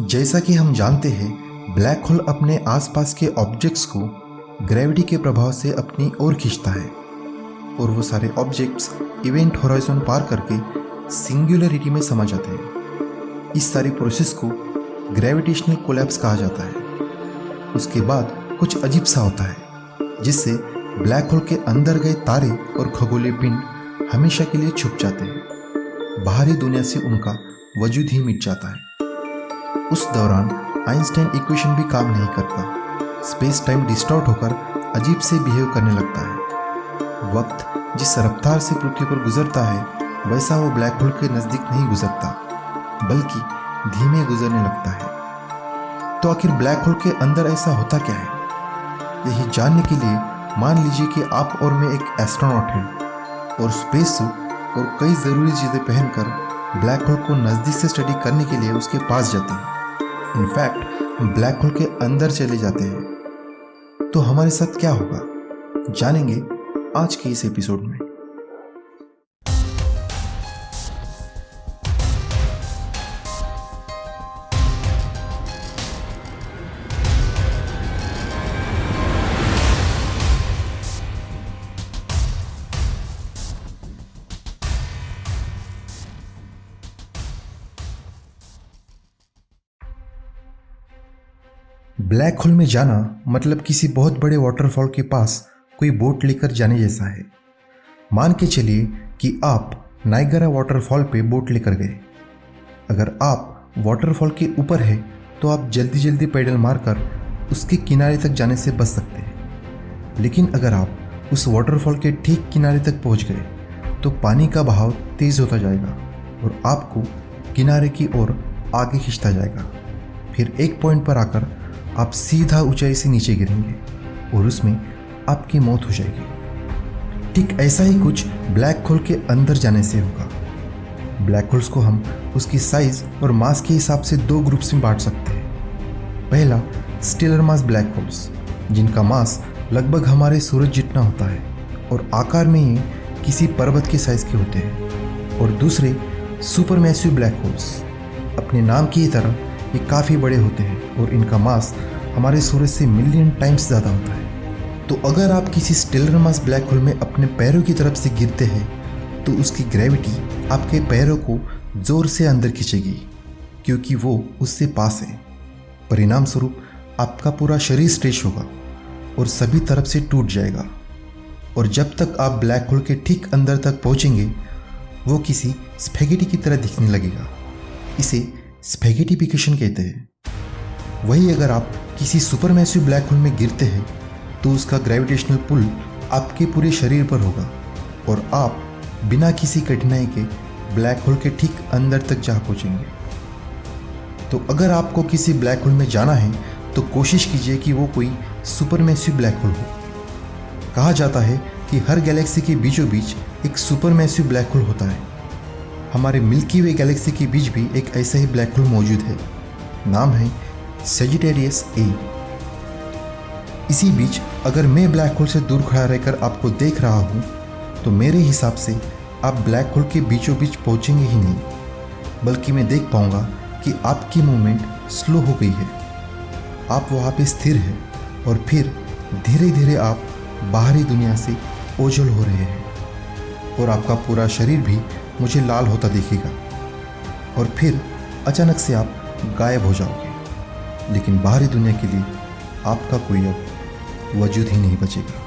जैसा कि हम जानते हैं, ब्लैक होल अपने आसपास के ऑब्जेक्ट्स को ग्रेविटी के प्रभाव से अपनी ओर खींचता है और वो सारे ऑब्जेक्ट्स इवेंट होराइजन पार करके सिंगुलरिटी में समा जाते हैं। इस सारी प्रोसेस को ग्रेविटेशनल कोलैप्स कहा जाता है। उसके बाद कुछ अजीब सा होता है जिससे ब्लैक होल के अंदर गए तारे और खगोलीय पिंड हमेशा के लिए छुप जाते हैं। बाहरी दुनिया से उनका वजूद ही मिट जाता है। उस दौरान आइंस्टाइन इक्वेशन भी काम नहीं करता। स्पेस टाइम डिस्टॉर्ट होकर अजीब से बिहेव करने लगता है। वक्त जिस रफ्तार से पृथ्वी पर गुजरता है वैसा वो ब्लैक होल के नज़दीक नहीं गुजरता, बल्कि धीमे गुजरने लगता है। तो आखिर ब्लैक होल के अंदर ऐसा होता क्या है? यही जानने के लिए मान लीजिए कि आप और मैं एक एस्ट्रोनॉट हैं और स्पेस सूट और कई ज़रूरी चीज़ें पहनकर ब्लैक होल को नज़दीक से स्टडी करने के लिए उसके पास जाते हैं। इनफैक्ट हम ब्लैक होल के अंदर चले जाते हैं। तो हमारे साथ क्या होगा, जानेंगे आज के इस एपिसोड में। ब्लैक होल में जाना मतलब किसी बहुत बड़े वाटरफॉल के पास कोई बोट लेकर जाने जैसा है। मान के चलिए कि आप नायगरा वाटरफॉल पे बोट लेकर गए। अगर आप वाटरफॉल के ऊपर है तो आप जल्दी जल्दी पैडल मारकर उसके किनारे तक जाने से बच सकते हैं। लेकिन अगर आप उस वाटरफॉल के ठीक किनारे तक पहुंच गए तो पानी का बहाव तेज़ होता जाएगा और आपको किनारे की ओर आगे खींचता जाएगा। फिर एक पॉइंट पर आकर आप सीधा ऊंचाई से नीचे गिरेंगे और उसमें आपकी मौत हो जाएगी। ठीक ऐसा ही कुछ ब्लैक होल के अंदर जाने से होगा। ब्लैक होल्स को हम उसकी साइज और मास के हिसाब से दो ग्रुप्स में बांट सकते हैं। पहला स्टेलर मास ब्लैक होल्स, जिनका मास लगभग हमारे सूरज जितना होता है और आकार में ये किसी पर्वत के साइज के होते हैं। और दूसरे सुपर मैसिव ब्लैक होल्स, अपने नाम की तरह ये काफ़ी बड़े होते हैं और इनका मास हमारे सूरज से मिलियन टाइम्स ज़्यादा होता है। तो अगर आप किसी स्टेलर मास ब्लैक होल में अपने पैरों की तरफ से गिरते हैं तो उसकी ग्रेविटी आपके पैरों को ज़ोर से अंदर खींचेगी क्योंकि वो उससे पास है। परिणाम स्वरूप आपका पूरा शरीर स्ट्रेच होगा और सभी तरफ से टूट जाएगा। और जब तक आप ब्लैक होल के ठीक अंदर तक पहुँचेंगे वो किसी स्पैगेटी की तरह दिखने लगेगा। इसे स्पैगेटिफिकेशन कहते हैं। वही अगर आप किसी सुपरमैसिव ब्लैक होल में गिरते हैं तो उसका ग्रेविटेशनल पुल आपके पूरे शरीर पर होगा और आप बिना किसी कठिनाई के ब्लैक होल के ठीक अंदर तक जा पहुंचेंगे। तो अगर आपको किसी ब्लैक होल में जाना है तो कोशिश कीजिए कि वो कोई सुपरमैसिव ब्लैक होल हो। कहा जाता है कि हर गैलेक्सी के बीचों बीच एक सुपरमैसिव ब्लैक होल होता है। हमारे मिल्की वे गैलेक्सी के बीच भी एक ऐसा ही ब्लैक होल मौजूद है। नाम है सेजिटेरियस ए। इसी बीच अगर मैं ब्लैक होल से दूर खड़ा रहकर आपको देख रहा हूँ तो मेरे हिसाब से आप ब्लैक होल के बीचों बीच पहुँचेंगे ही नहीं, बल्कि मैं देख पाऊँगा कि आपकी मूवमेंट स्लो हो गई है। आप वहाँ पे स्थिर हैं और फिर धीरे धीरे आप बाहरी दुनिया से ओझल हो रहे हैं और आपका पूरा शरीर भी मुझे लाल होता दिखेगा और फिर अचानक से आप गायब हो जाओगे। लेकिन बाहरी दुनिया के लिए आपका कोई अब वजूद ही नहीं बचेगा।